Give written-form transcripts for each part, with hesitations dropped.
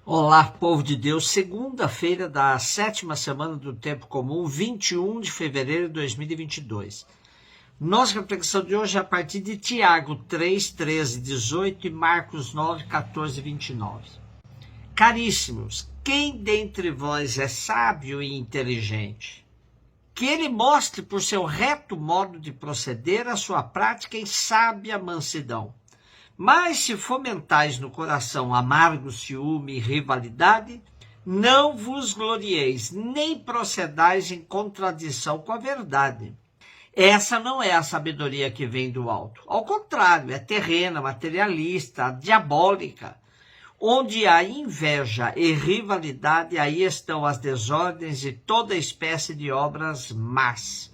Olá, povo de Deus, segunda-feira da sétima semana do Tempo Comum, 21 de fevereiro de 2022. Nossa reflexão de hoje é a partir de Tiago 3, 13, 18 e Marcos 9, 14 e 29. Caríssimos, quem dentre vós é sábio e inteligente? Que ele mostre por seu reto modo de proceder a sua prática em sábia mansidão. Mas se fomentais no coração amargo ciúme e rivalidade, não vos glorieis, nem procedais em contradição com a verdade. Essa não é a sabedoria que vem do alto. Ao contrário, é terrena, materialista, diabólica. Onde há inveja e rivalidade, aí estão as desordens e toda espécie de obras más.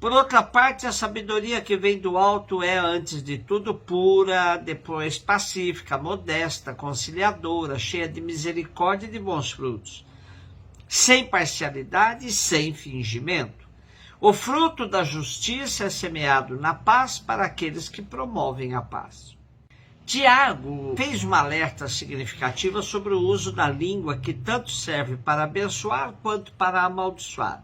Por outra parte, a sabedoria que vem do alto é, antes de tudo, pura, depois pacífica, modesta, conciliadora, cheia de misericórdia e de bons frutos, sem parcialidade e sem fingimento. O fruto da justiça é semeado na paz para aqueles que promovem a paz. Tiago fez uma alerta significativa sobre o uso da língua, que tanto serve para abençoar quanto para amaldiçoar.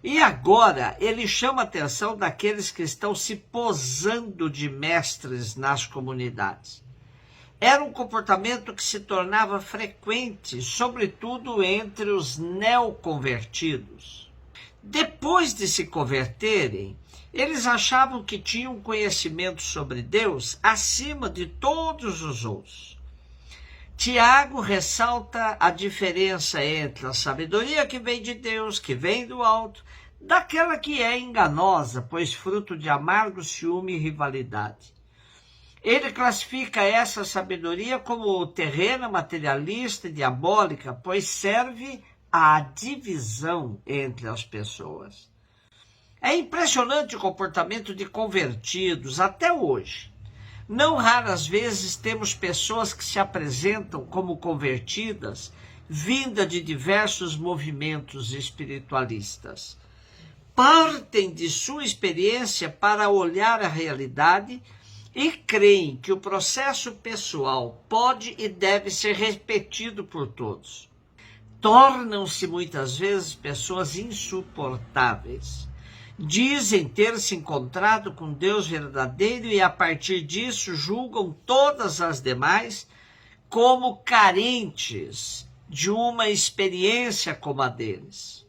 E agora ele chama a atenção daqueles que estão se posando de mestres nas comunidades. Era um comportamento que se tornava frequente, sobretudo entre os neoconvertidos. Depois de se converterem, eles achavam que tinham conhecimento sobre Deus acima de todos os outros. Tiago ressalta a diferença entre a sabedoria que vem de Deus, que vem do alto, daquela que é enganosa, pois fruto de amargo ciúme e rivalidade. Ele classifica essa sabedoria como terrena, materialista e diabólica, pois serve à divisão entre as pessoas. É impressionante o comportamento de convertidos até hoje. Não raras vezes temos pessoas que se apresentam como convertidas, vinda de diversos movimentos espiritualistas. Partem de sua experiência para olhar a realidade e creem que o processo pessoal pode e deve ser repetido por todos. Tornam-se muitas vezes pessoas insuportáveis. Dizem ter se encontrado com Deus verdadeiro e, a partir disso, julgam todas as demais como carentes de uma experiência como a deles.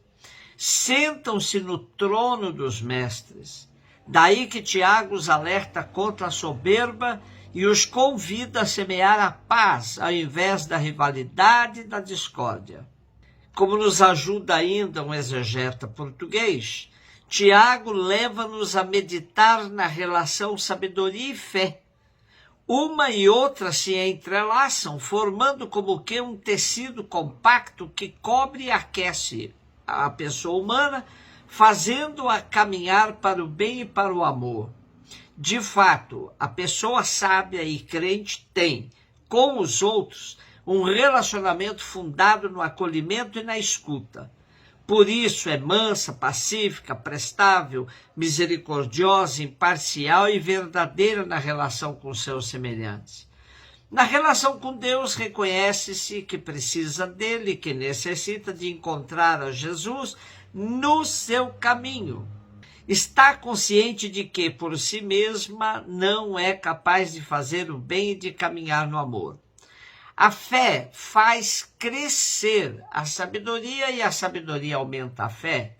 Sentam-se no trono dos mestres. Daí que Tiago os alerta contra a soberba e os convida a semear a paz ao invés da rivalidade e da discórdia. Como nos ajuda ainda um exegeta português, Tiago leva-nos a meditar na relação sabedoria e fé. Uma e outra se entrelaçam, formando como que um tecido compacto que cobre e aquece a pessoa humana, fazendo-a caminhar para o bem e para o amor. De fato, a pessoa sábia e crente tem, com os outros, um relacionamento fundado no acolhimento e na escuta. Por isso é mansa, pacífica, prestável, misericordiosa, imparcial e verdadeira na relação com seus semelhantes. Na relação com Deus, reconhece-se que precisa dele, que necessita de encontrar a Jesus no seu caminho. Está consciente de que, por si mesma, não é capaz de fazer o bem e de caminhar no amor. A fé faz crescer a sabedoria e a sabedoria aumenta a fé.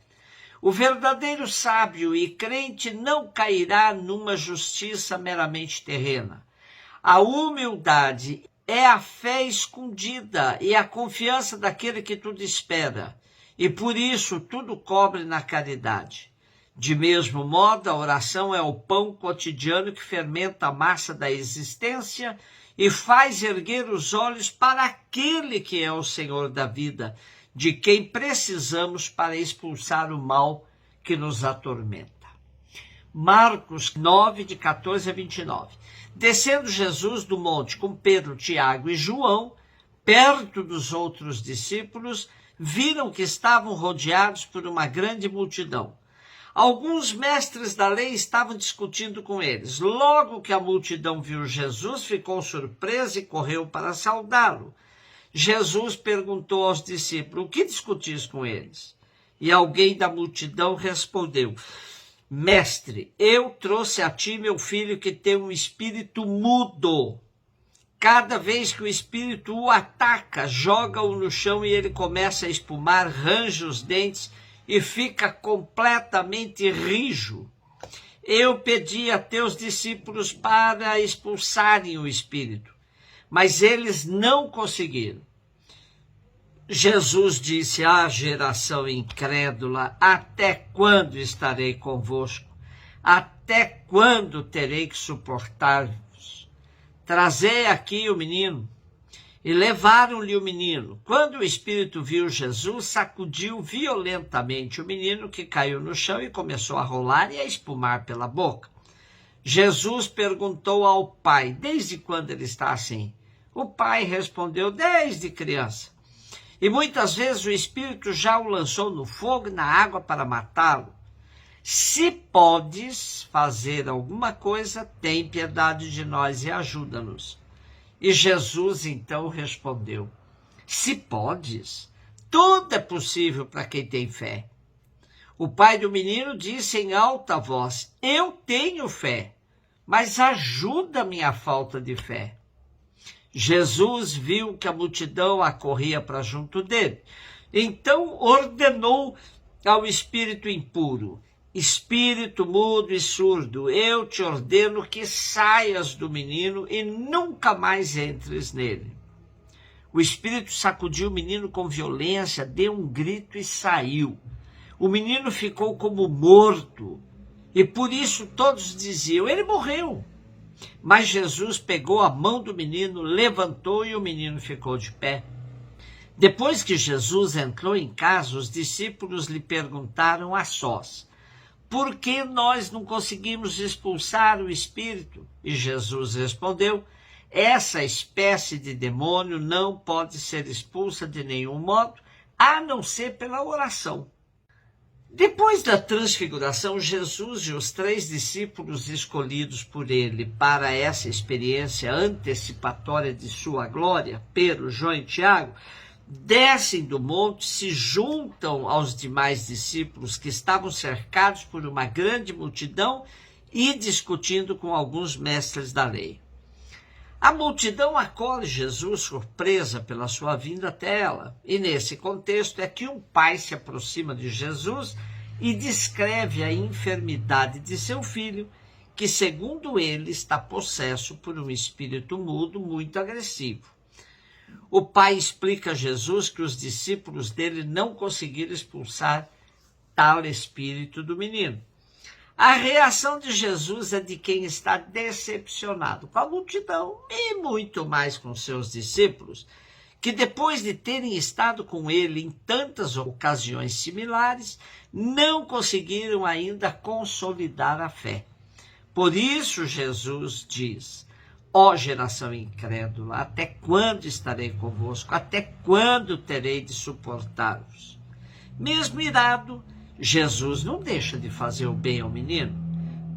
O verdadeiro sábio e crente não cairá numa justiça meramente terrena. A humildade é a fé escondida e a confiança daquele que tudo espera, e por isso tudo cobre na caridade. De mesmo modo, a oração é o pão cotidiano que fermenta a massa da existência e faz erguer os olhos para aquele que é o Senhor da vida, de quem precisamos para expulsar o mal que nos atormenta. Marcos 9, de 14 a 29. Descendo Jesus do monte com Pedro, Tiago e João, perto dos outros discípulos, viram que estavam rodeados por uma grande multidão. Alguns mestres da lei estavam discutindo com eles. Logo que a multidão viu Jesus, ficou surpresa e correu para saudá-lo. Jesus perguntou aos discípulos: o que discutis com eles? E alguém da multidão respondeu: Mestre, eu trouxe a ti meu filho que tem um espírito mudo. Cada vez que o espírito o ataca, joga-o no chão e ele começa a espumar, range os dentes e fica completamente rijo. Eu pedi a teus discípulos para expulsarem o espírito, mas eles não conseguiram. Jesus disse: geração incrédula, até quando estarei convosco? Até quando terei que suportar-vos? Trazei aqui o menino. E levaram-lhe o menino. Quando o espírito viu Jesus, sacudiu violentamente o menino, que caiu no chão e começou a rolar e a espumar pela boca. Jesus perguntou ao pai: desde quando ele está assim? O pai respondeu: desde criança. E muitas vezes o espírito já o lançou no fogo e na água para matá-lo. Se podes fazer alguma coisa, tem piedade de nós e ajuda-nos. E Jesus então respondeu: se podes, tudo é possível para quem tem fé. O pai do menino disse em alta voz: eu tenho fé, mas ajuda a minha falta de fé. Jesus viu que a multidão acorria para junto dele. Então ordenou ao espírito impuro: espírito mudo e surdo, eu te ordeno que saias do menino e nunca mais entres nele. O espírito sacudiu o menino com violência, deu um grito e saiu. O menino ficou como morto, e por isso todos diziam: ele morreu. Mas Jesus pegou a mão do menino, levantou e o menino ficou de pé. Depois que Jesus entrou em casa, os discípulos lhe perguntaram a sós: por que nós não conseguimos expulsar o espírito? E Jesus respondeu: essa espécie de demônio não pode ser expulsa de nenhum modo, a não ser pela oração. Depois da transfiguração, Jesus e os 3 discípulos escolhidos por ele para essa experiência antecipatória de sua glória, Pedro, João e Tiago, descem do monte, se juntam aos demais discípulos que estavam cercados por uma grande multidão e discutindo com alguns mestres da lei. A multidão acolhe Jesus, surpresa pela sua vinda até ela. E nesse contexto é que um pai se aproxima de Jesus e descreve a enfermidade de seu filho, que, segundo ele, está possesso por um espírito mudo muito agressivo. O pai explica a Jesus que os discípulos dele não conseguiram expulsar tal espírito do menino. A reação de Jesus é de quem está decepcionado com a multidão e muito mais com seus discípulos, que depois de terem estado com ele em tantas ocasiões similares, não conseguiram ainda consolidar a fé. Por isso Jesus diz: geração incrédula, até quando estarei convosco? Até quando terei de suportar-vos? Mesmo irado, Jesus não deixa de fazer o bem ao menino.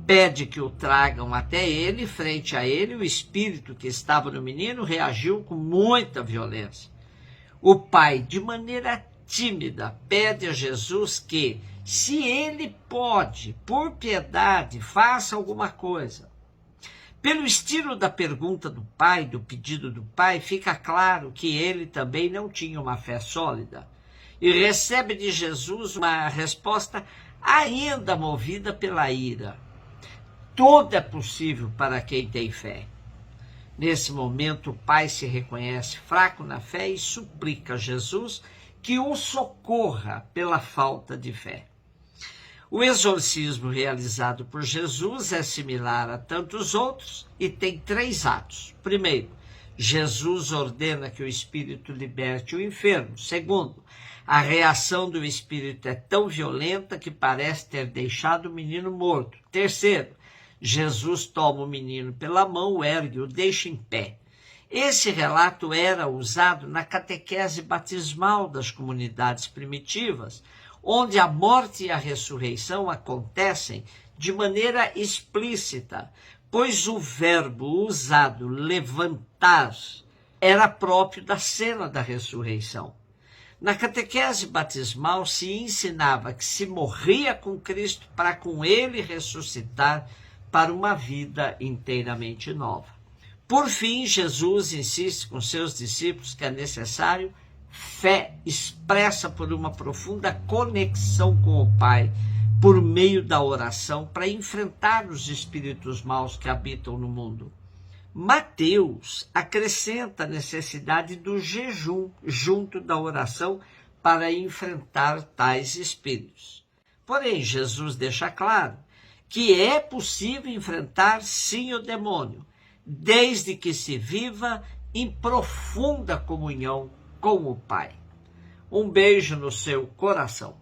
Pede que o tragam até ele. Frente a ele, o espírito que estava no menino reagiu com muita violência. O pai, de maneira tímida, pede a Jesus que, se ele pode, por piedade, faça alguma coisa. Pelo estilo da pergunta do pai, do pedido do pai, fica claro que ele também não tinha uma fé sólida e recebe de Jesus uma resposta ainda movida pela ira. Tudo é possível para quem tem fé. Nesse momento, o pai se reconhece fraco na fé e suplica a Jesus que o socorra pela falta de fé. O exorcismo realizado por Jesus é similar a tantos outros e tem 3 atos. Primeiro, Jesus ordena que o espírito liberte o enfermo. Segundo, a reação do espírito é tão violenta que parece ter deixado o menino morto. Terceiro, Jesus toma o menino pela mão, o ergue e o deixa em pé. Esse relato era usado na catequese batismal das comunidades primitivas, onde a morte e a ressurreição acontecem de maneira explícita, pois o verbo usado levantar era próprio da cena da ressurreição. Na catequese batismal se ensinava que se morria com Cristo para com ele ressuscitar para uma vida inteiramente nova. Por fim, Jesus insiste com seus discípulos que é necessário fé expressa por uma profunda conexão com o Pai, por meio da oração, para enfrentar os espíritos maus que habitam no mundo. Mateus acrescenta a necessidade do jejum junto da oração para enfrentar tais espíritos. Porém, Jesus deixa claro que é possível enfrentar sim o demônio, desde que se viva em profunda comunhão com o Pai. Um beijo no seu coração.